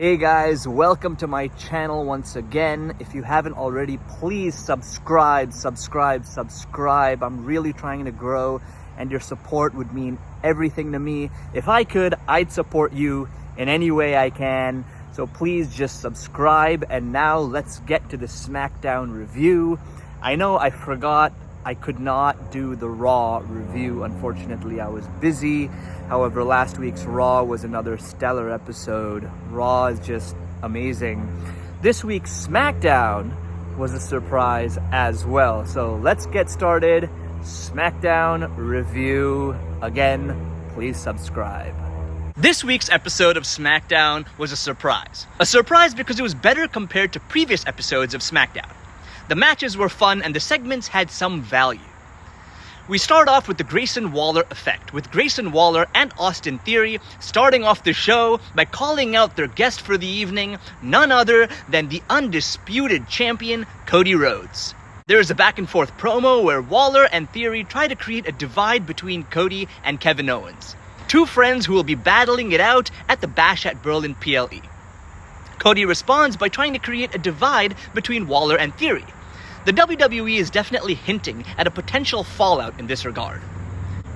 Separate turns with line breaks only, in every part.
Hey guys, welcome to my channel once again. If you haven't already, please subscribe. I'm really trying to grow and your support would mean everything to me. If I could, I'd support you in any way I can. So please just subscribe. And now let's get to the Smackdown review. I know I forgot I could not do the Raw review. Unfortunately, I was busy. However, last week's Raw was another stellar episode. Raw is just amazing. This week's Smackdown was a surprise as well. So let's get started. Smackdown review. Again, please subscribe.
This week's episode of Smackdown was a surprise. A surprise because it was better compared to previous episodes of Smackdown. The matches were fun and the segments had some value. We start off with the Grayson Waller effect, with Grayson Waller and Austin Theory starting off the show by calling out their guest for the evening, none other than the undisputed champion, Cody Rhodes. There is a back and forth promo where Waller and Theory try to create a divide between Cody and Kevin Owens, two friends who will be battling it out at the Bash at Berlin PLE. Cody responds by trying to create a divide between Waller and Theory. The WWE is definitely hinting at a potential fallout in this regard.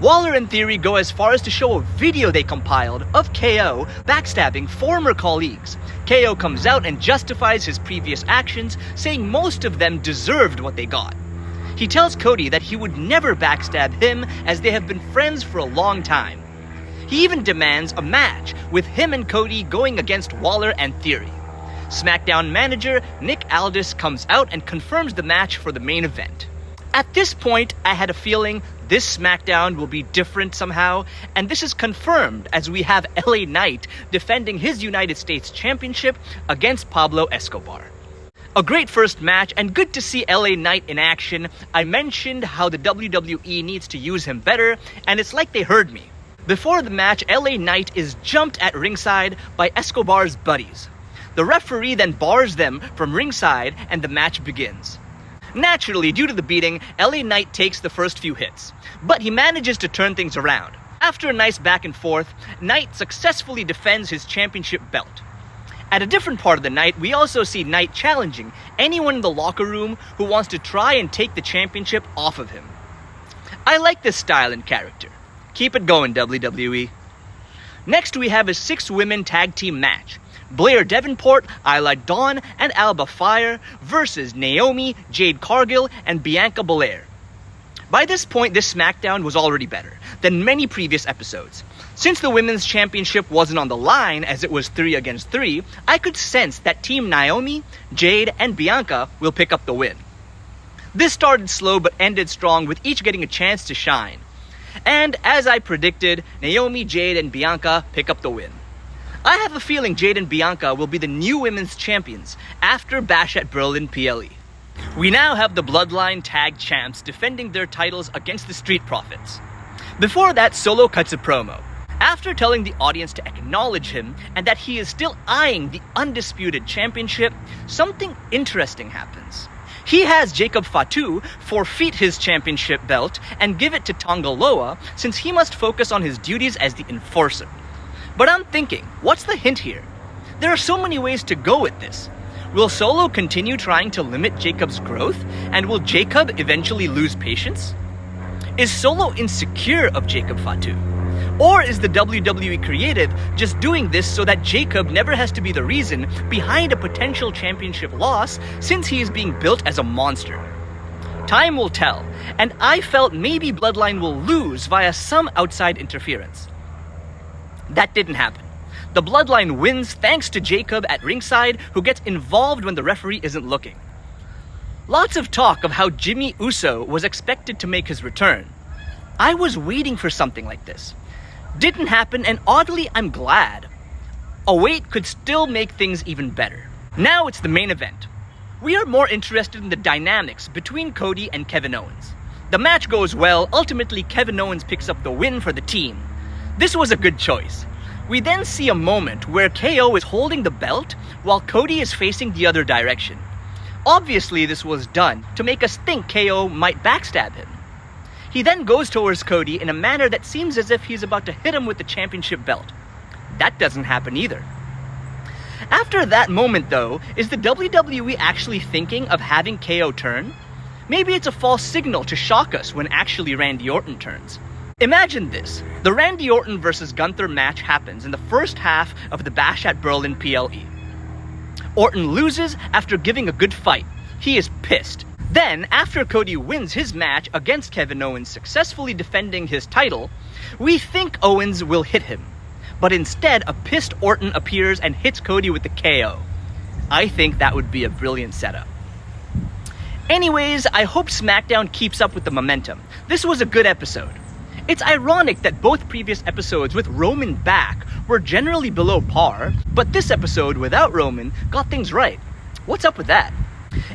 Waller and Theory go as far as to show a video they compiled of KO backstabbing former colleagues. KO comes out and justifies his previous actions, saying most of them deserved what they got. He tells Cody that he would never backstab him as they have been friends for a long time. He even demands a match with him and Cody going against Waller and Theory. SmackDown manager Nick Aldis comes out and confirms the match for the main event. At this point, I had a feeling this SmackDown will be different somehow, and this is confirmed as we have LA Knight defending his United States Championship against Pablo Escobar. A great first match and good to see LA Knight in action. I mentioned how the WWE needs to use him better, and it's like they heard me. Before the match, LA Knight is jumped at ringside by Escobar's buddies. The referee then bars them from ringside and the match begins. Naturally, due to the beating, LA Knight takes the first few hits, but he manages to turn things around. After a nice back and forth, Knight successfully defends his championship belt. At a different part of the night, we also see Knight challenging anyone in the locker room who wants to try and take the championship off of him. I like this style and character. Keep it going, WWE. Next, we have a 6-women tag team match. Blair Davenport, Isla Dawn, and Alba Fire versus Naomi, Jade Cargill, and Bianca Belair. By this point, this SmackDown was already better than many previous episodes. Since the Women's Championship wasn't on the line as it was 3 against 3, I could sense that Team Naomi, Jade, and Bianca will pick up the win. This started slow but ended strong with each getting a chance to shine. And as I predicted, Naomi, Jade, and Bianca pick up the win. I have a feeling Jade and Bianca will be the new women's champions after Bash at Berlin PLE. We now have the Bloodline Tag Champs defending their titles against the Street Profits. Before that, Solo cuts a promo. After telling the audience to acknowledge him and that he is still eyeing the Undisputed Championship, something interesting happens. He has Jacob Fatu forfeit his championship belt and give it to Tonga Loa since he must focus on his duties as the enforcer. But I'm thinking, what's the hint here? There are so many ways to go with this. Will Solo continue trying to limit Jacob's growth? And will Jacob eventually lose patience? Is Solo insecure of Jacob Fatu? Or is the WWE creative just doing this so that Jacob never has to be the reason behind a potential championship loss since he is being built as a monster? Time will tell, and I felt maybe Bloodline will lose via some outside interference. That didn't happen. The Bloodline wins thanks to Jacob at ringside, who gets involved when the referee isn't looking. Lots of talk of how Jimmy Uso was expected to make his return. I was waiting for something like this. Didn't happen, and oddly, I'm glad. A wait could still make things even better. Now it's the main event. We are more interested in the dynamics between Cody and Kevin Owens. The match goes well. Ultimately, Kevin Owens picks up the win for the team. This was a good choice. We then see a moment where KO is holding the belt while Cody is facing the other direction. Obviously, this was done to make us think KO might backstab him. He then goes towards Cody in a manner that seems as if he's about to hit him with the championship belt. That doesn't happen either. After that moment though, is the WWE actually thinking of having KO turn? Maybe it's a false signal to shock us when actually Randy Orton turns. Imagine this. The Randy Orton versus Gunther match happens in the first half of the Bash at Berlin PLE. Orton loses after giving a good fight. He is pissed. Then, after Cody wins his match against Kevin Owens, successfully defending his title, we think Owens will hit him. But instead, a pissed Orton appears and hits Cody with the KO. I think that would be a brilliant setup. Anyways, I hope SmackDown keeps up with the momentum. This was a good episode. It's ironic that both previous episodes with Roman back were generally below par, but this episode without Roman got things right. What's up with that?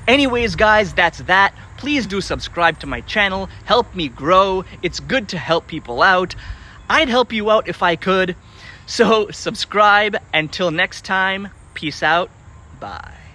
Anyways, guys, that's that. Please do subscribe to my channel, help me grow. It's good to help people out. I'd help you out if I could. So subscribe. Until next time, peace out. Bye.